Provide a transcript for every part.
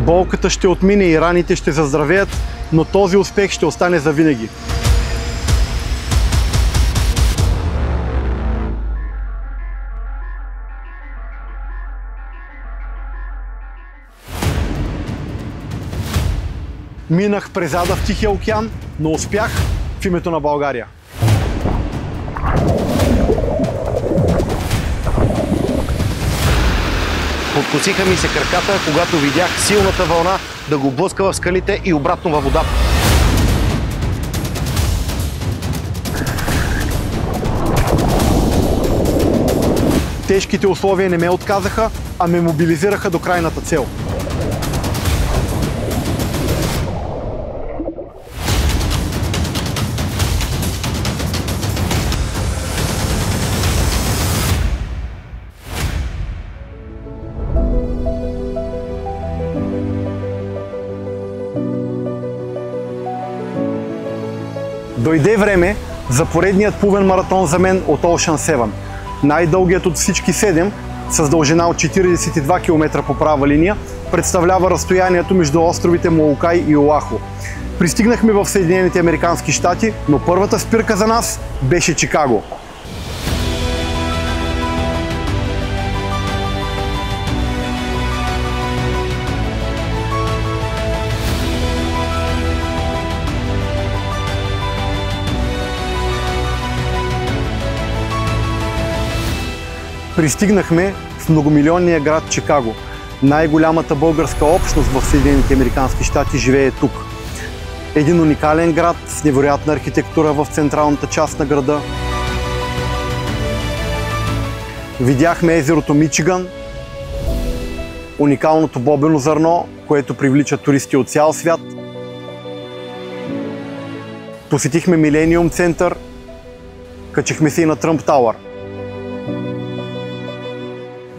Болката ще отмине и раните ще заздравеят, но този успех ще остане завинаги. Минах през ада в Тихия океан, но успях в името на България. Подкосиха ми се краката, когато видях силната вълна да го блъска в скалите и обратно във водата. Тежките условия не ме отказаха, а ме мобилизираха до крайната цел. Дойде време за поредният плувен маратон за мен от Ocean 7. Най-дългият от всички 7, с дължина от 42 км по права линия, представлява разстоянието между островите Молокай и Оаху. Пристигнахме в Съединените американски щати, но първата спирка за нас беше Чикаго. Пристигнахме в многомилионния град Чикаго. Най-голямата българска общност в Съединените американски щати живее тук. Един уникален град с невероятна архитектура в централната част на града. Видяхме езерото Мичиган, уникалното бобено зърно, което привлича туристи от цял свят. Посетихме Милениум център, качихме се и на Тръмп Тауър.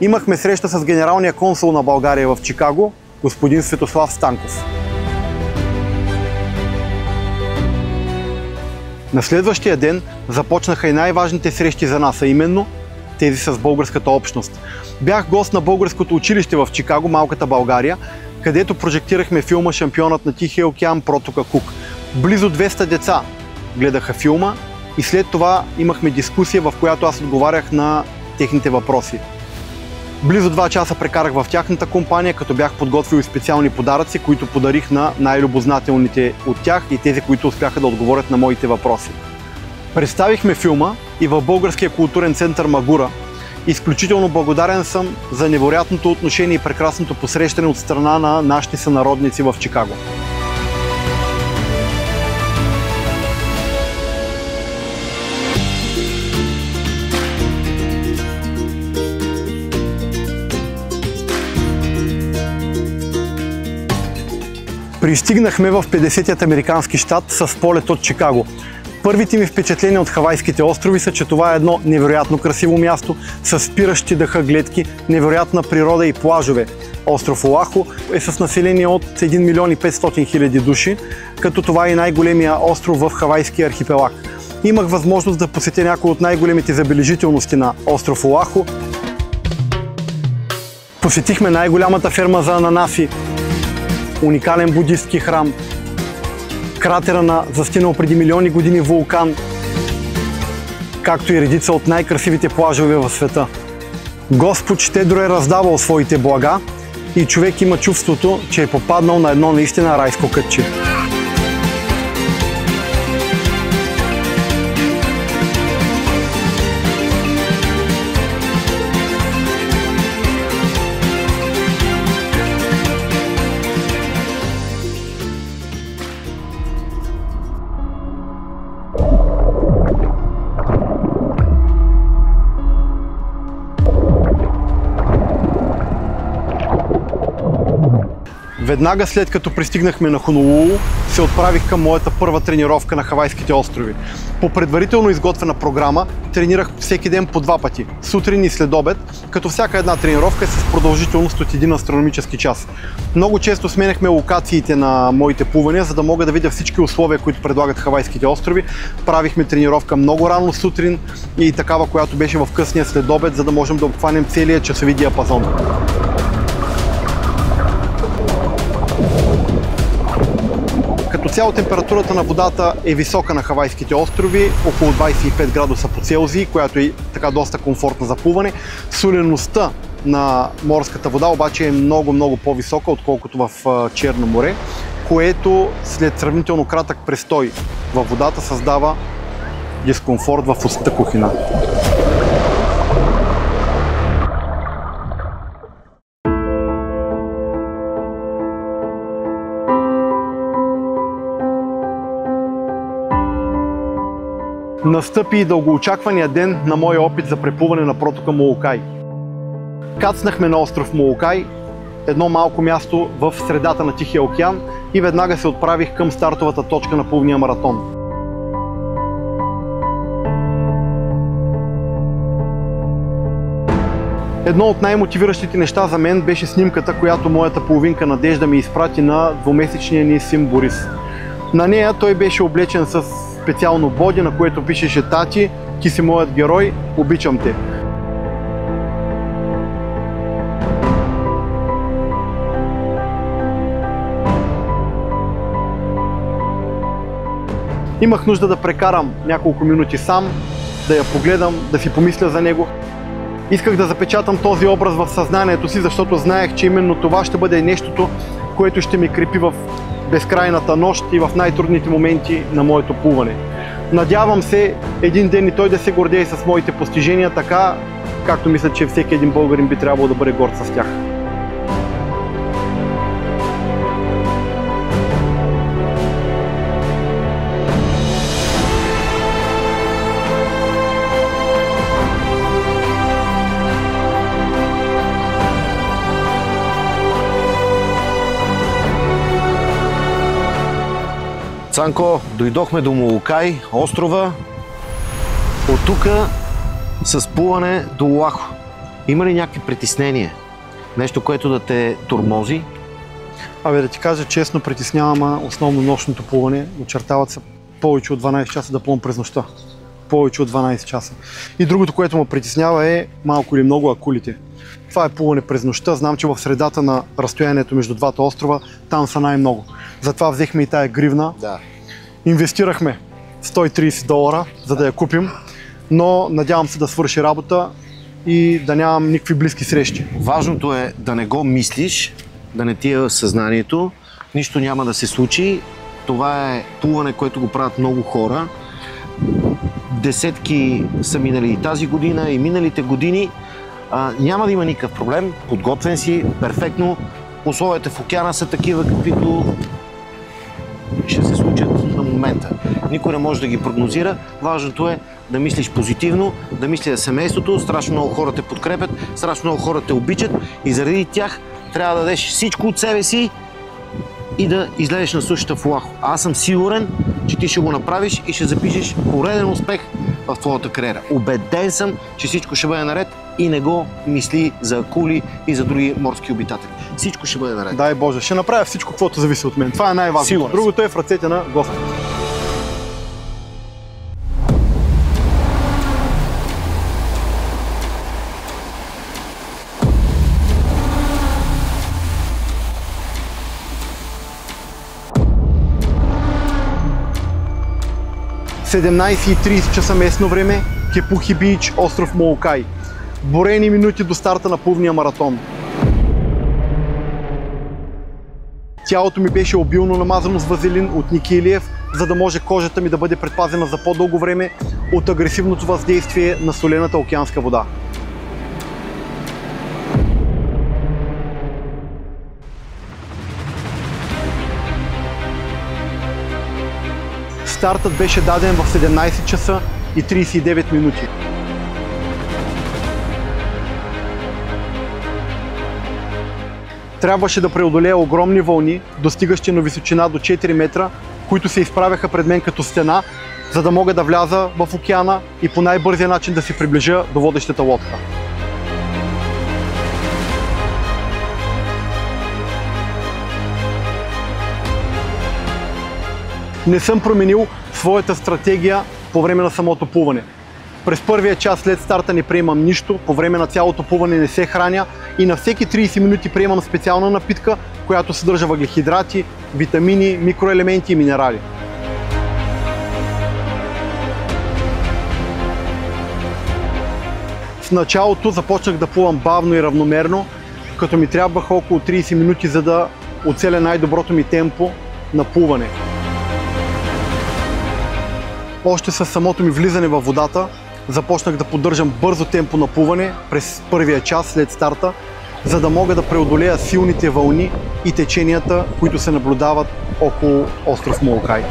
Имахме среща с генералния консул на България в Чикаго, господин Светослав Станков. На следващия ден започнаха и най-важните срещи за нас, а именно тези с българската общност. Бях гост на българското училище в Чикаго, малката България, където прожектирахме филма "Шампионът на Тихия океан" Протока Кук. Близо 200 деца гледаха филма и след това имахме дискусия, в която аз отговарях на техните въпроси. Близо 2 часа прекарах в тяхната компания, като бях подготвил и специални подаръци, които подарих на най-любознателните от тях и тези, които успяха да отговорят на моите въпроси. Представихме филма и в Българския културен център Магура. Изключително благодарен съм за невероятното отношение и прекрасното посрещане от страна на нашите сънародници в Чикаго. Пристигнахме в 50-тият американски щат с полет от Чикаго. Първите ми впечатления от Хавайските острови са, че това е едно невероятно красиво място с спиращи дъха гледки, невероятна природа и плажове. Остров Оаху е с население от 1 милион и 500 хиляди души, като това е най-големия остров в Хавайския архипелаг. Имах възможност да посетя някои от най-големите забележителности на остров Оаху. Посетихме най-голямата ферма за ананаси, уникален будистки храм, кратера на застинал преди милиони години вулкан, както и редица от най-красивите плажове в света. Господ щедро е раздавал своите блага и човек има чувството, че е попаднал на едно наистина райско кътче. Веднага след като пристигнахме на Хонолулу, се отправих към моята първа тренировка на Хавайските острови. По предварително изготвена програма тренирах всеки ден по 2 пъти, сутрин и след обед, като всяка една тренировка е с продължителност от 1 астрономически час. Много често сменяхме локациите на моите плувания, за да мога да видя всички условия, които предлагат Хавайските острови. Правихме тренировка много рано сутрин и такава, която беше в късния след обед, за да можем да обхванем целия часови диапазон. цяло температурата на водата е висока на Хавайските острови, около 25 градуса по Целзий, която е така доста комфортна за плуване. Солеността на морската вода обаче е много по-висока, отколкото в Черно море, което след сравнително кратък престой във водата създава дискомфорт в устната кухина. Настъпи и дългоочаквания ден на моя опит за преплуване на протока Молокай. Кацнахме на остров Молокай, едно малко място в средата на Тихия океан, и веднага се отправих към стартовата точка на плувния маратон. Едно от най-мотивиращите неща за мен беше снимката, която моята половинка Надежда ми изпрати на двумесечния ни син Борис. На нея той беше облечен с специално боди, на което пишеше: "Тати, ти си моят герой, обичам те." Имах нужда да прекарам няколко минути сам, да я погледам, да си помисля за него. Исках да запечатам този образ в съзнанието си, защото знаех, че именно това ще бъде нещото, което ще ме крепи в безкрайната нощ и в най-трудните моменти на моето плуване. Надявам се един ден и той да се гордее с моите постижения, така както мисля, че всеки един българин би трябвало да бъде горд с тях. Цанко, дойдохме до Молокай, острова. От тук с плуване до Оаху. Има ли някакви притеснения? Нещо, което да те тормози? Да ти кажа честно, притеснявам основно нощното плуване. Очертават се повече от 12 часа да плувам през нощта. Повече от 12 часа. И другото, което ме притеснява, е малко или много акулите. Това е плуване през нощта. Знам, че в средата на разстоянието между двата острова там са най-много. Затова взехме и тая гривна. Да. Инвестирахме $130, за да я купим, но надявам се да свърши работа и да нямам никакви близки срещи. Важното е да не го мислиш, да не ти е съзнанието. Нищо няма да се случи. Това е плуване, което го правят много хора. Десетки са минали и тази година, и миналите години. Няма да има никакъв проблем. Подготвен си, перфектно. Условията в океана са такива, каквито ще се случат на момента. Никой не може да ги прогнозира. Важното е да мислиш позитивно, да мислиш за семейството. Страшно много хора те подкрепят, страшно много хора те обичат и заради тях трябва да дадеш всичко от себе си и да излезеш на сушата в Оаху. Аз съм сигурен, че ти ще го направиш и ще запишеш пореден успех в твоята кариера. Убеден съм, че всичко ще бъде наред и не го мисли за акули и за други морски обитатели. Всичко ще бъде наред. Дай Боже, ще направя всичко, каквото зависи от мен. Това е най-важното. Другото е в ръцете на Господ. В 17:30 часа местно време, Кепухи Бич, остров Молокай. Броени минути до старта на плувния маратон. Тялото ми беше обилно намазано с вазелин от Ники Илиев, за да може кожата ми да бъде предпазена за по-дълго време от агресивното въздействие на солената океанска вода. Стартът беше даден в 17 часа и 39 минути. Трябваше да преодолея огромни вълни, достигащи на височина до 4 метра, които се изправяха пред мен като стена, за да мога да вляза в океана и по най-бързия начин да се приближа до водещата лодка. Не съм променил своята стратегия по време на самото плуване. През първия час след старта не приемам нищо, по време на цялото плуване не се храня и на всеки 30 минути приемам специална напитка, която съдържа въглехидрати, витамини, микроелементи и минерали. В началото започнах да плувам бавно и равномерно, като ми трябваха около 30 минути, за да оцеля най-доброто ми темпо на плуване. Още със самото ми влизане във водата започнах да поддържам бързо темпо на плуване през първия час след старта, за да мога да преодолея силните вълни и теченията, които се наблюдават около остров Молокай.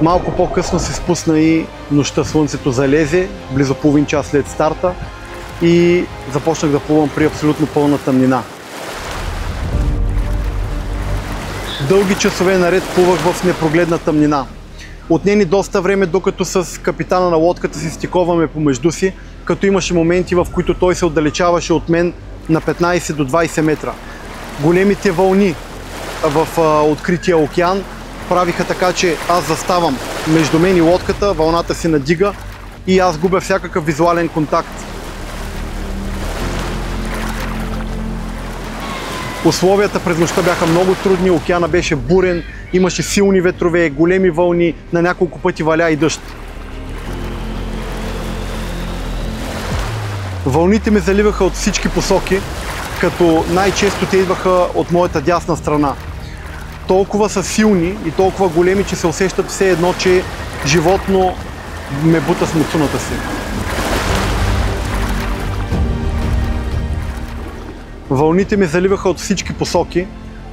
Малко по-късно се спусна и нощта, слънцето залезе, близо половин час след старта и започнах да плувам при абсолютно пълна тъмнина. Дълги часове наред плувах в непрогледна тъмнина. Отне ни доста време, докато с капитана на лодката се стиковаме помежду си, като имаше моменти, в които той се отдалечаваше от мен на 15 до 20 метра. Големите вълни в открития океан правиха така, че аз заставам между мен и лодката, вълната се надига и аз губя всякакъв визуален контакт. Условията през нощта бяха много трудни, океана беше бурен, имаше силни ветрове, големи вълни, на няколко пъти валя и дъжд. Вълните ме заливаха от всички посоки, като най-често те идваха от моята дясна страна. Толкова са силни и толкова големи, че се усещат все едно, че животно ме бута с муцуната си. Вълните ме заливаха от всички посоки,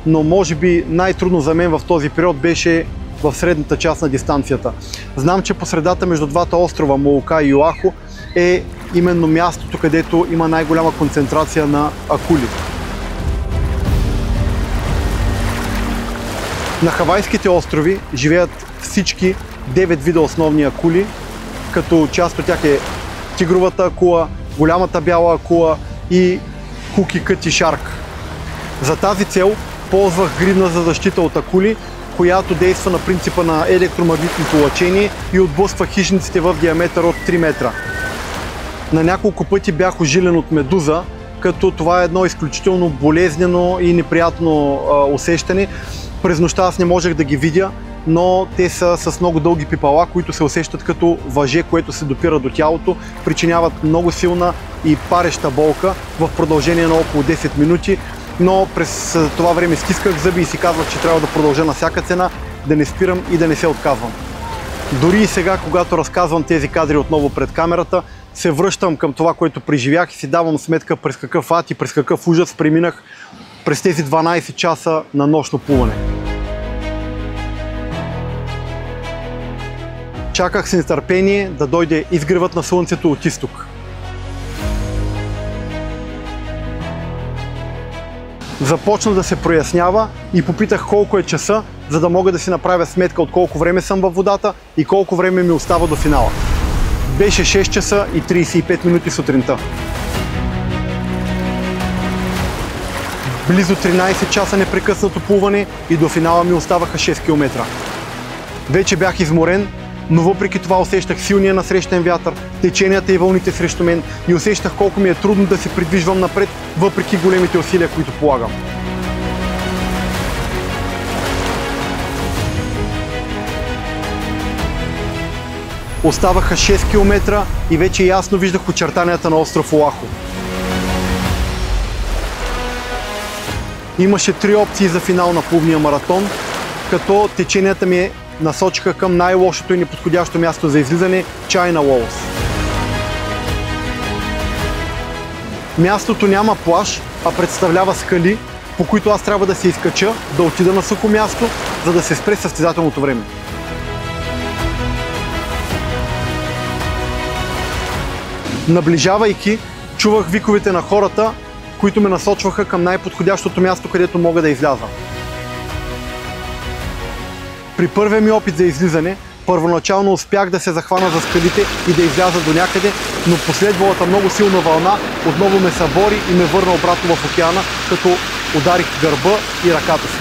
но може би най-трудно за мен в този период беше в средната част на дистанцията. Знам, че по средата между двата острова, Молокай и Оаху, е именно мястото, където има най-голяма концентрация на акули. На Хавайските острови живеят всички 9 вида основни акули, като част от тях е тигровата акула, голямата бяла акула и куки къти шарк. За тази цел ползвах гривна за защита от акули, която действа на принципа на електромагнитното лъчение и отблъсква хищниците в диаметър от 3 метра. На няколко пъти бях ужилен от медуза, като това е едно изключително болезнено и неприятно усещане. През нощта аз не можех да ги видя, но те са с много дълги пипала, които се усещат като въже, което се допира до тялото, причиняват много силна и пареща болка в продължение на около 10 минути, но през това време стисках зъби и си казвах, че трябва да продължа на всяка цена, да не спирам и да не се отказвам. Дори и сега, когато разказвам тези кадри отново пред камерата, се връщам към това, което преживях и си давам сметка през какъв ад и през какъв ужас преминах през тези 12 часа на нощно плуване. Чаках с нетърпение да дойде изгревът на слънцето от изток. Започна да се прояснява и попитах колко е часа, за да мога да си направя сметка от колко време съм във водата и колко време ми остава до финала. Беше 6 часа и 35 минути сутринта. Близо 13 часа непрекъснато плуване и до финала ми оставаха 6 км. Вече бях изморен, но въпреки това усещах силния насрещен вятър, теченията и вълните срещу мен и усещах колко ми е трудно да се придвижвам напред, въпреки големите усилия, които полагам. Оставаха 6 км и вече ясно виждах очертанията на остров Оаху. Имаше 3 опции за финал на плувния маратон, като теченията ми насочиха към най-лошото и неподходящо място за излизане – China Walls. Мястото няма плаж, а представлява скали, по които аз трябва да се изкача, да отида на сухо място, за да се спре състезателното време. Наближавайки, чувах виковете на хората, които ме насочваха към най-подходящото място, където мога да изляза. При първия ми опит за излизане, първоначално успях да се захвана за скалите и да изляза до някъде, но последвалата много силна вълна отново ме събори и ме върна обратно в океана, като ударих гърба и ръката си.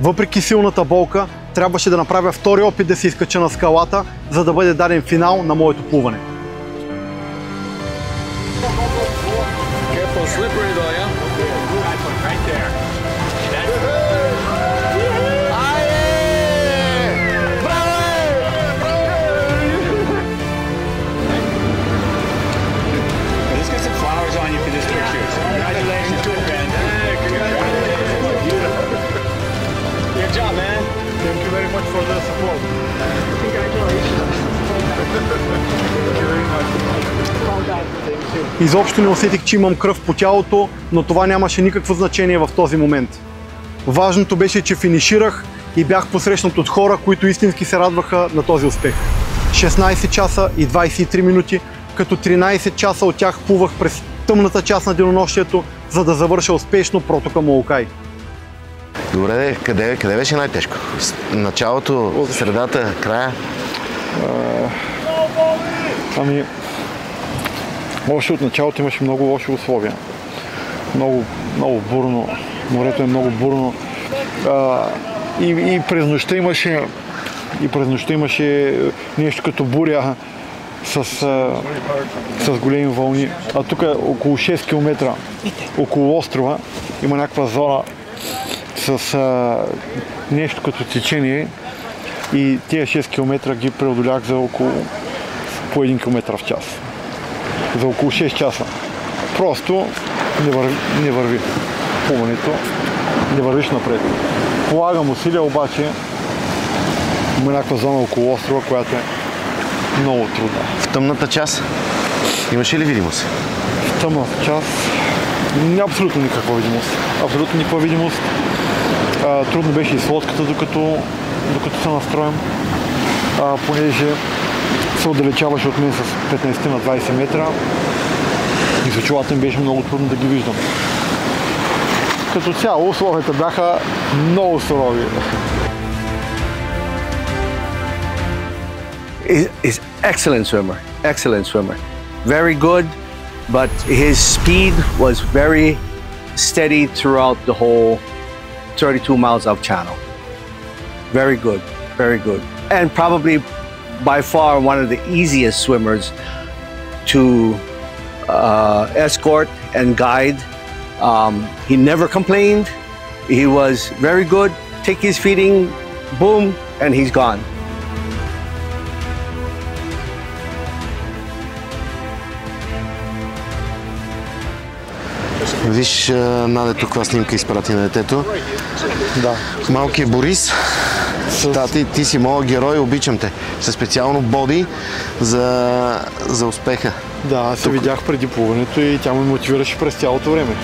Въпреки силната болка, трябваше да направя втори опит да се изкача на скалата, за да бъде даден финал на моето плуване. little slippery though, yeah? Right there. Let's get some flowers on you for this picture. Congratulations, Ben. Good job, man. Thank you very much for the support. Изобщо не усетих, че имам кръв по тялото, но това нямаше никакво значение в този момент. Важното беше, че финиширах и бях посрещнат от хора, които истински се радваха на този успех. 16 часа и 23 минути, като 13 часа от тях плувах през тъмната част на денонощието, за да завърша успешно протока Молокай. Добре, къде беше най-тежко? Началото, средата, края? Ами, още от началото имаше много лоши условия. Много бурно. Морето е много бурно. И през нощта имаше нещо като буря с големи вълни. А тук около 6 км около острова има някаква зона с нещо като течение и тия 6 км ги преодолях за около по 1 км в час. За около 6 часа. Просто не върви плуването, не вървиш напред. Полагам усилия, обаче има някаква зона около острова, която е много трудна. В тъмната част имаше ли видимост? В тъмната част абсолютно никаква видимост. Абсолютно никаква видимост. Трудно беше и с лодката, докато се настроим, понеже се отдалечаваше от мен с 15 на 20 метра и с очилата ми беше много трудно да ги виждам. Като цяло условията бяха много сурови. He's excellent swimmer, very good, but his speed was very steady throughout the whole 32 miles of channel. Very good, and probably by far one of the easiest swimmers to escort and guide. He never complained. He was very good. Take his feeding, boom, and he's gone. Виж, Наде, тук каква снимка изпрати на детето. Да. Малкият Борис. Тати, ти си моят герой, обичам те. Със специално боди за успеха. Да, аз се видях преди плуването и тя ме мотивираше през цялото време.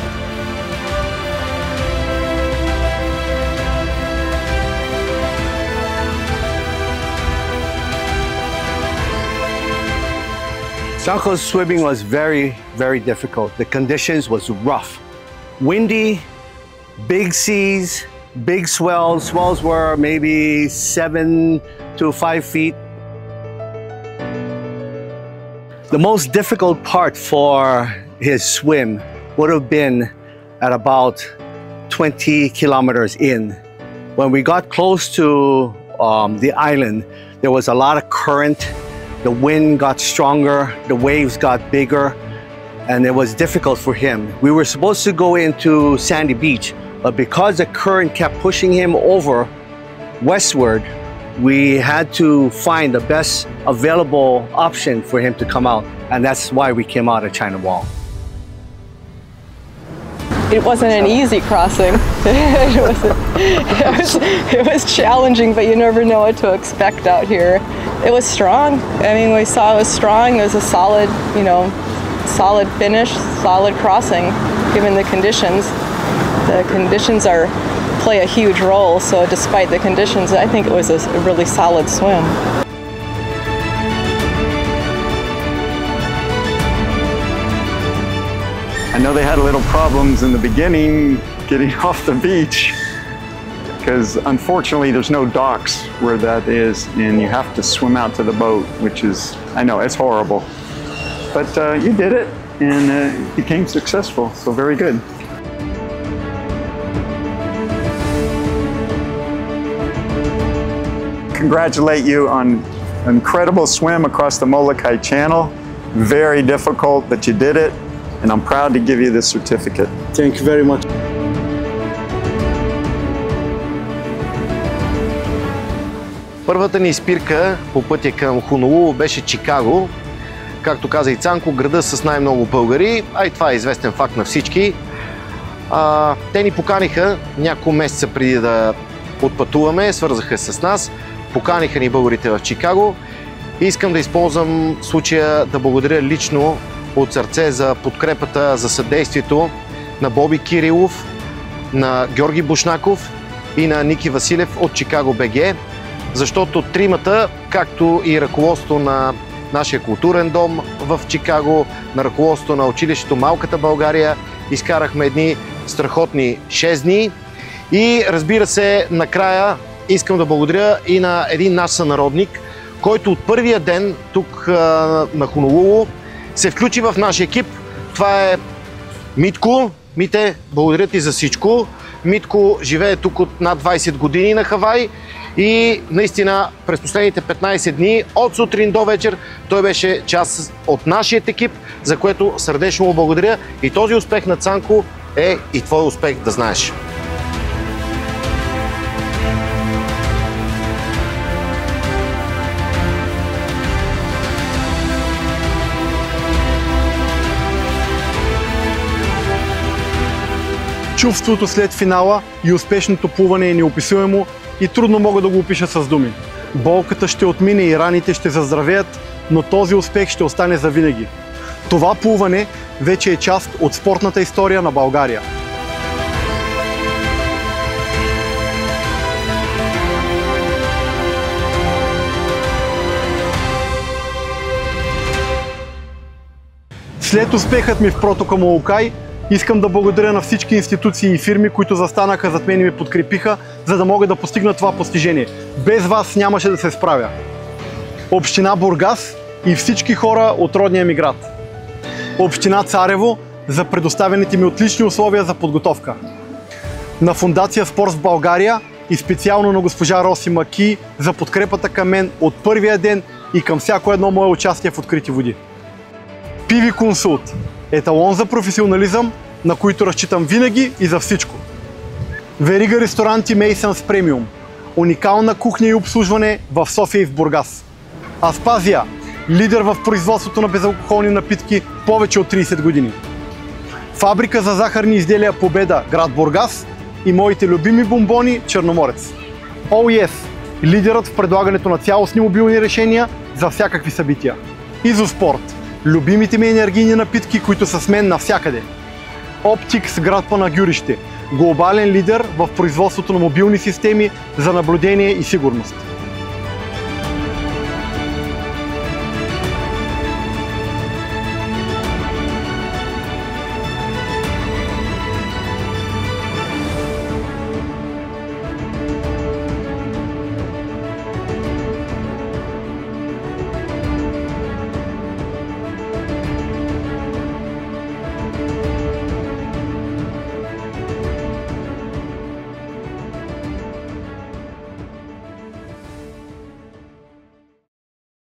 Sanko's swimming was very, very difficult. The conditions was rough. Windy, big seas, big swells. Swells were maybe 7 to 5 feet. The most difficult part for his swim would have been at about 20 kilometers in. When we got close to the island, there was a lot of current. The wind got stronger, the waves got bigger, and it was difficult for him. We were supposed to go into Sandy Beach, but because the current kept pushing him over westward, we had to find the best available option for him to come out, and that's why we came out of China Wall. It wasn't an easy crossing. It was challenging, but you never know what to expect out here. It was strong. I mean, we saw it was strong. It was a solid, solid finish, solid crossing, given the conditions. The conditions play a huge role, so despite the conditions, I think it was a really solid swim. I know they had a little problems in the beginning getting off the beach because unfortunately there's no docks where that is and you have to swim out to the boat, which is, I know, it's horrible. But you did it and it became successful, so very good. Congratulate you on an incredible swim across the Molokai Channel. Very difficult, but you did it. And I'm proud to give you this certificate. Thank you very much. Първата ни спирка по пътя към Хонолулу беше Чикаго. Както каза и Цанко, града с най-много българи, а и това е известен факт на всички. Те ни поканиха няколко месеца преди да отпътуваме, свързаха се с нас, поканиха ни българите в Чикаго. И искам да използвам случая да благодаря лично от сърце за подкрепата, за съдействието на Боби Кирилов, на Георги Бушнаков и на Ники Василев от Чикаго БГ, защото тримата, както и ръководството на нашия културен дом в Чикаго, на ръководството на училището Малката България, изкарахме едни страхотни 6 дни. И разбира се, накрая искам да благодаря и на един наш сънародник, който от първия ден тук на Хонолулу се включи в нашия екип. Това е Митко. Мите, благодаря ти за всичко. Митко живее тук от над 20 години на Хавай и наистина през последните 15 дни, от сутрин до вечер, той беше част от нашия екип, за което сърдечно му благодаря. И този успех на Цанко е и твой успех, да знаеш. Чувството след финала и успешното плуване е неописуемо и трудно мога да го опиша с думи. Болката ще отмине и раните ще заздравеят, но този успех ще остане завинаги. Това плуване вече е част от спортната история на България. След успехът ми в протока Молокай, искам да благодаря на всички институции и фирми, които застанаха зад мен и ме подкрепиха, за да мога да постигна това постижение. Без вас нямаше да се справя. Община Бургас и всички хора от родния ми град. Община Царево за предоставените ми отлични условия за подготовка. На Фондация Спорт в България и специално на госпожа Роси Маки за подкрепата към мен от първия ден и към всяко едно мое участие в открити води. Пиви Консулт. Еталон за професионализъм, на които разчитам винаги и за всичко. Верига ресторанти Мейсънс Премиум. Уникална кухня и обслужване в София и в Бургас. Аспазия. Лидер в производството на безалкохолни напитки повече от 30 години. Фабрика за захарни изделия Победа, град Бургас и моите любими бомбони Черноморец. Oh Yes. Лидерът в предлагането на цялостни мобилни решения за всякакви събития. Изоспорт. Любимите ми енергийни напитки, които са с мен навсякъде. Optix, град Панагюрище. Глобален лидер в производството на мобилни системи за наблюдение и сигурност.